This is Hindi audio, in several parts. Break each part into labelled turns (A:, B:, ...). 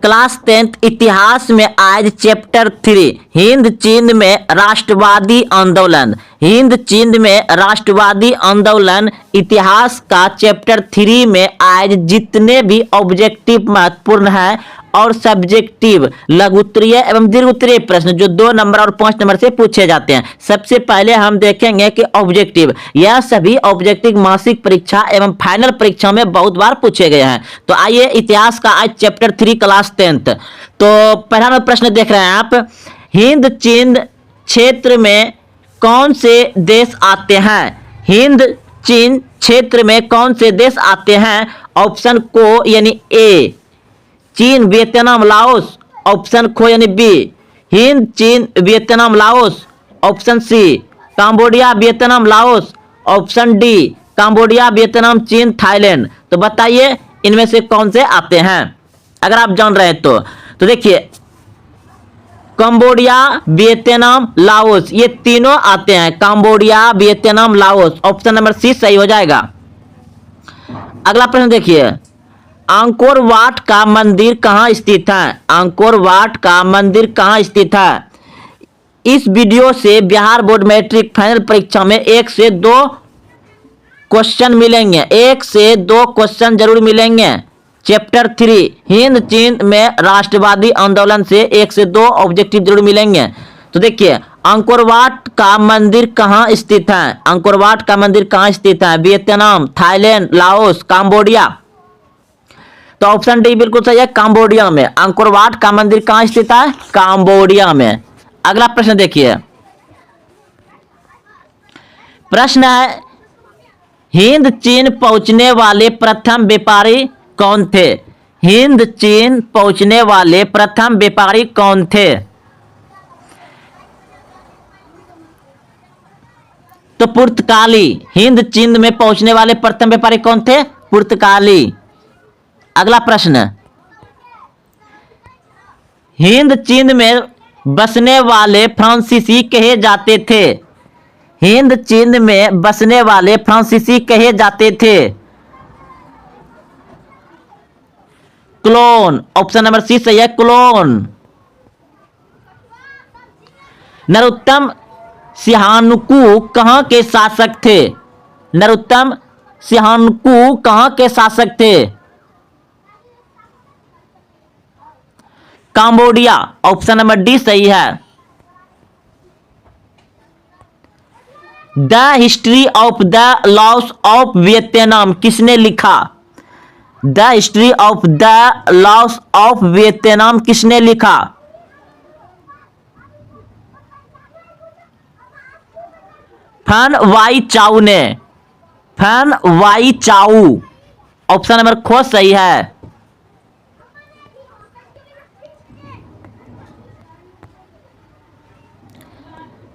A: क्लास 10th इतिहास में आज चैप्टर 3 हिंद चीन में राष्ट्रवादी आंदोलन। हिंद चीन में राष्ट्रवादी आंदोलन इतिहास का चैप्टर 3 में आज जितने भी ऑब्जेक्टिव महत्वपूर्ण है और सब्जेक्टिव लघुत्तरीय एवं दीर्घोत्तरीय प्रश्न जो 2 नंबर और 5 नंबर से पूछे जाते हैं, सबसे पहले हम देखेंगे कि ऑब्जेक्टिव, यह सभी ऑब्जेक्टिव मासिक परीक्षा एवं फाइनल परीक्षा में बहुत बार पूछे गए हैं। तो आइए इतिहास का आज चैप्टर 3 क्लास 10th। तो पहला प्रश्न देख रहे हैं आप, हिंद चीन क्षेत्र में कौन से देश आते हैं? हिंद चीन क्षेत्र में कौन से देश आते हैं? ऑप्शन को यानी ए चीन वियतनाम लाओस, ऑप्शन खो यानी बी हिंद चीन Vietnam Laos, option C Cambodia Vietnam Laos, option D Cambodia Vietnam चीन थाईलैंड। तो बताइए इनमें से कौन से आते हैं अगर आप जान रहे हैं तो देखिए कंबोडिया वियतनाम लाओस ये तीनों आते हैं, Cambodia Vietnam Laos, option number C सही हो जाएगा। अगला प्रश्न देखिए, अंकोर वाट का मंदिर कहाँ स्थित है? अंकोर वाट का मंदिर कहाँ स्थित है? इस वीडियो से बिहार बोर्ड मैट्रिक फाइनल परीक्षा में 1 से 2 क्वेश्चन मिलेंगे, 1 से 2 क्वेश्चन जरूर मिलेंगे। चैप्टर 3 हिंद चीन में राष्ट्रवादी आंदोलन से 1 से 2 ऑब्जेक्टिव जरूर मिलेंगे। तो देखिए अंकोर वाट का मंदिर कहाँ स्थित है? अंकोर वाट का मंदिर कहाँ स्थित है? Vietnam, Thailand, Laos, Cambodia. तो ऑप्शन डी बिल्कुल सही है, कंबोडिया में। अंकोर वाट का मंदिर कहाँ स्थित है? कंबोडिया में। अगला प्रश्न देखिए, प्रश्न है हिंद चीन पहुंचने वाले प्रथम व्यापारी कौन थे? हिंद चीन पहुंचने वाले प्रथम व्यापारी कौन थे? तो पुर्तगाली। हिंद चीन में पहुंचने वाले प्रथम व्यापारी कौन थे? पुर्तगाली। अगला प्रश्न, हिंद चीन में बसने वाले फ्रांसीसी कहे जाते थे? हिंद चीन में बसने वाले फ्रांसीसी कहे जाते थे? क्लोन, ऑप्शन नंबर सी सही है, क्लोन। नरोत्तम सिहानुकू कहां के शासक थे? नरोत्तम सिहानुकू कहां के शासक थे? कंबोडिया, ऑप्शन नंबर डी सही है। The history of the loss of Vietnam किसने लिखा? The history of the loss of Vietnam किसने लिखा? फन वाई चाउ ने। फन वाई चाउ, ऑप्शन नंबर खो सही है।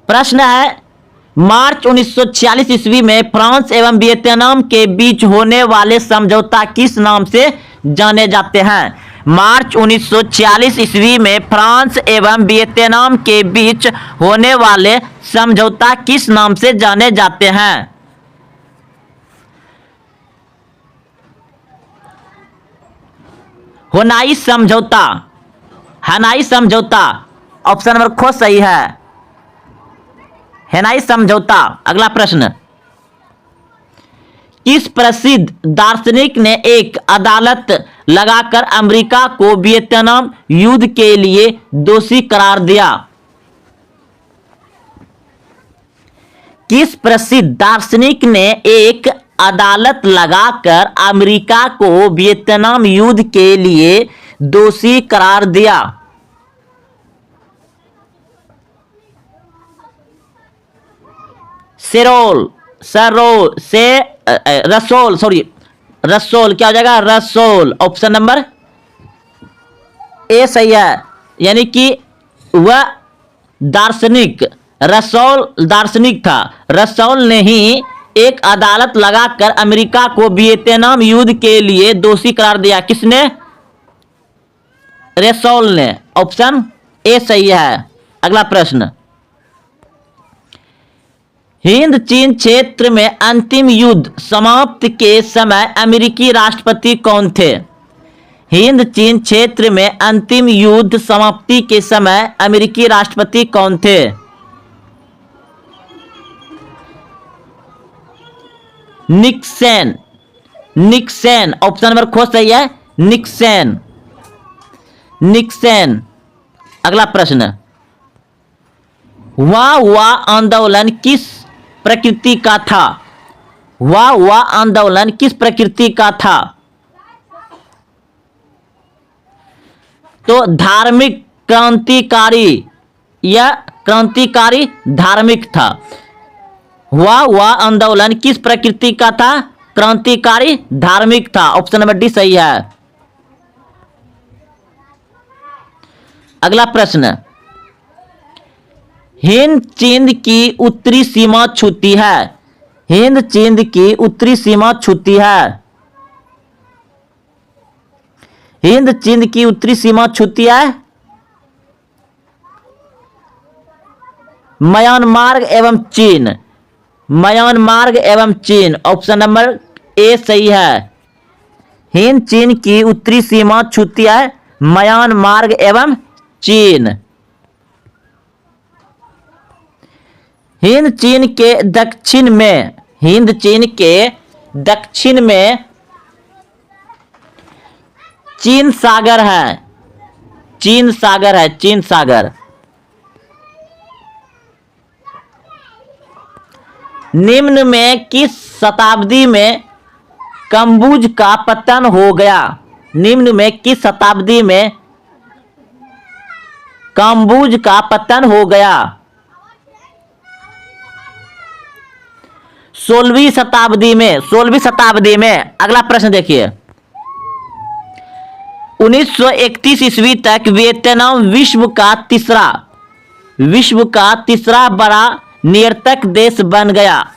A: प्रश्न है मार्च 1946 ईस्वी में फ्रांस एवं वियतनाम के बीच होने वाले समझौता किस नाम से जाने जाते हैं? मार्च 1946 ईस्वी में फ्रांस एवं वियतनाम के बीच होने वाले समझौता किस नाम से जाने जाते हैं? हनोई समझौता। हनोई समझौता, ऑप्शन नंबर खो सही है, हनोई समझौता। अगला प्रश्न, किस प्रसिद्ध दार्शनिक ने एक अदालत लगाकर अमेरिका को वियतनाम युद्ध के लिए दोषी करार दिया? किस प्रसिद्ध दार्शनिक ने एक अदालत लगाकर अमेरिका को वियतनाम युद्ध के लिए दोषी करार दिया? रसोल क्या हो जाएगा? रसोल, ऑप्शन नंबर ए सही है। यानी कि वह दार्शनिक रसोल दार्शनिक था। रसोल ने ही एक अदालत लगाकर अमेरिका को वियतनाम युद्ध के लिए दोषी करार दिया। किसने? रसोल ने, ऑप्शन ए सही है। अगला प्रश्न, हिंद चीन क्षेत्र में अंतिम युद्ध समाप्त के समय अमेरिकी राष्ट्रपति कौन थे? हिंद चीन क्षेत्र में अंतिम युद्ध समाप्ति के समय अमेरिकी राष्ट्रपति कौन थे? निक्सन। निक्सन ऑप्शन नंबर ख सही है, निक्सन। निक्सन। अगला प्रश्न, वह आंदोलन किस प्रकृति का था? वह आंदोलन किस प्रकृति का था? तो धार्मिक क्रांतिकारी या क्रांतिकारी धार्मिक था। वह आंदोलन किस प्रकृति का था? क्रांतिकारी धार्मिक था। ऑप्शन नंबर डी सही है। अगला प्रश्न, हिंद चीन की उत्तरी सीमा छूती है। हिंद चीन की उत्तरी सीमा छूती है। हिंद चीन की उत्तरी सीमा छूती है म्यांमार एवं चीन। म्यांमार एवं चीन। ऑप्शन नंबर ए सही है। हिंद चीन की उत्तरी सीमा छूती है म्यांमार एवं चीन। हिंद चीन के दक्षिण में, हिंद चीन के दक्षिण में चीन सागर है। चीन सागर है, चीन सागर। निम्न में किस शताब्दी में कंबुज का पतन हो गया? निम्न में किस शताब्दी में कंबुज का पतन हो गया? 16वीं शताब्दी में। 16वीं शताब्दी में। अगला प्रश्न देखिए, 1931 ईस्वी तक वियतनाम विश्व का तीसरा बड़ा निरंतक देश बन गया।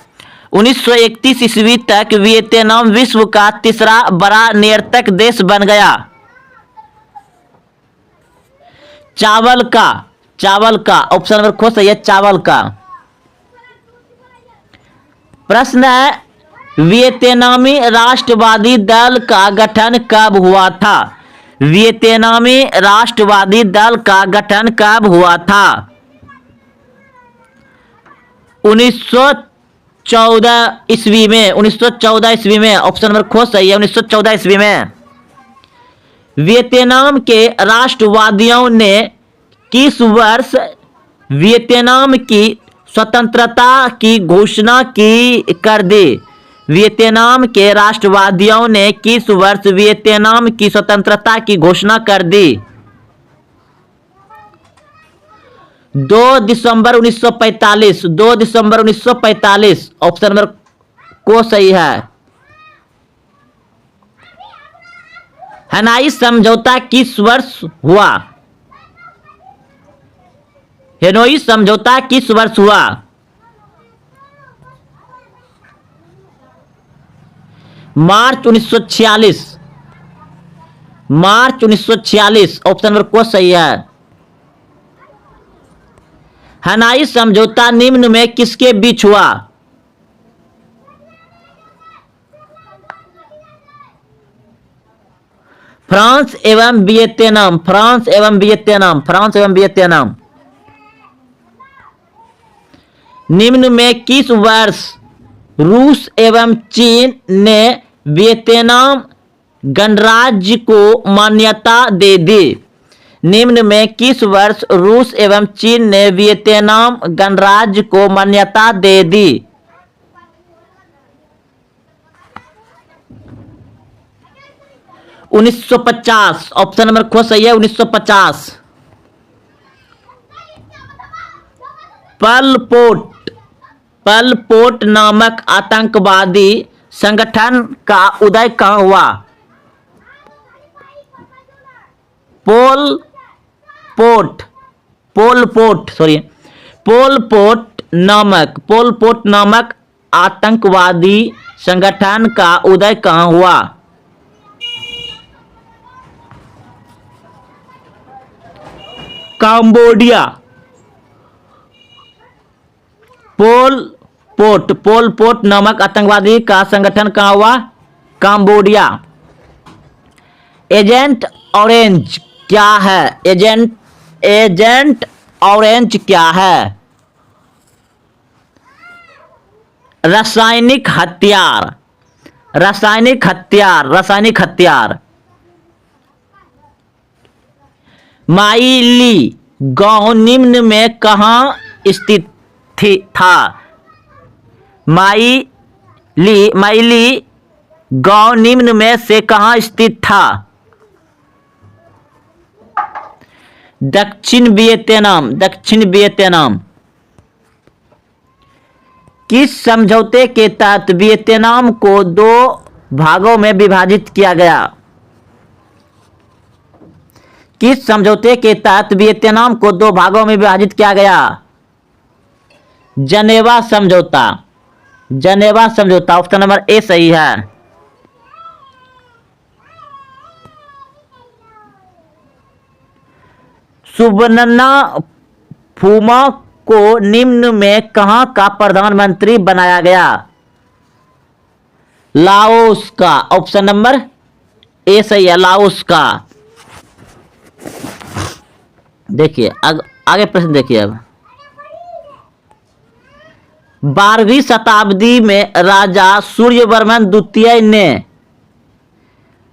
A: 1931 ईस्वी तक वियतनाम विश्व का तीसरा बड़ा निरंतक देश बन गया। चावल का ऑप्शन नंबर ख सही है, चावल का। प्रश्न है, वियतनामी राष्ट्रवादी दल का गठन कब हुआ था? वियतनामी राष्ट्रवादी दल का गठन कब हुआ था? 1914 ईस्वी में। 1914 ईस्वी में। ऑप्शन नंबर ख सही है, 1914 ईस्वी में। वियतनाम के राष्ट्रवादियों ने किस वर्ष वियतनाम की स्वतंत्रता की घोषणा कर दी? वियतनाम के राष्ट्रवादियों ने किस वर्ष वियतनाम की स्वतंत्रता की घोषणा कर दी? 2 दिसंबर 1945। 2 दिसंबर 1945। ऑप्शन नंबर को सही है। हनोई समझौता किस वर्ष हुआ? हनोई समझौता किस वर्ष हुआ? मार्च 1946। मार्च 1946। ऑप्शन नंबर को सही है। हनोई समझौता निम्न में किसके बीच हुआ? फ्रांस एवं वियतनाम। फ्रांस एवं वियतनाम। फ्रांस एवं वियतनाम। निम्न में किस वर्ष रूस एवं चीन ने वियतनाम गणराज्य को मान्यता दे दी? निम्न में किस वर्ष रूस एवं चीन ने वियतनाम गणराज्य को मान्यता दे दी? 1950। ऑप्शन नंबर ख सही है, 1950। पल पोट नामक आतंकवादी संगठन का उदय कहाँ हुआ? पोल पोट नामक आतंकवादी संगठन का उदय कहाँ हुआ? कंबोडिया। पोल पोट नामक आतंकवादी का संगठन कहाँ हुआ? कंबोडिया। एजेंट ऑरेंज क्या है? एजेंट ऑरेंज क्या है? रासायनिक हथियार। रासायनिक हथियार। रासायनिक हथियार। माइली गांव निम्न में कहाँ स्थित था? माइली गांव निम्न में से कहाँ स्थित था? दक्षिण वियतनाम। दक्षिण वियतनाम। किस समझौते के तहत वियतनाम को 2 भागों में विभाजित किया गया? किस समझौते के तहत वियतनाम को 2 भागों में विभाजित किया गया? जनेवा समझौता। जनेवा समझौता। ऑप्शन नंबर ए सही है। सुबर्णा फुमा को निम्न में कहां का प्रधानमंत्री बनाया गया? लाओस का। ऑप्शन नंबर ए सही है, लाओस का। देखिए आगे प्रश्न देखिए अब। 12वीं शताब्दी में राजा सूर्यवर्मन द्वितीय ने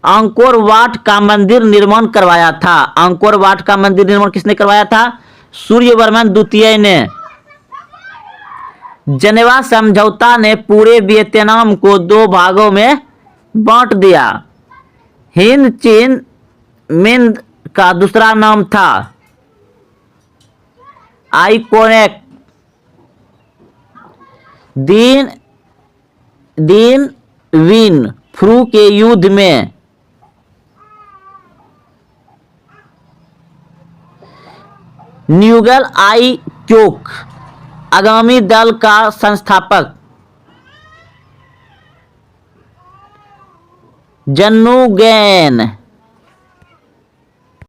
A: अंकोर वाट का मंदिर निर्माण करवाया था। अंकोर वाट का मंदिर निर्माण किसने करवाया था? सूर्यवर्मन द्वितीय ने। जनेवा समझौता ने पूरे वियतनाम को 2 भागों में बांट दिया। हिंद चीन मिंद का दूसरा नाम था आइकोनेक। दीन विन फ्रू के युद्ध में न्यूगल आई क्योक आगामी दल का संस्थापक जन्नुगैन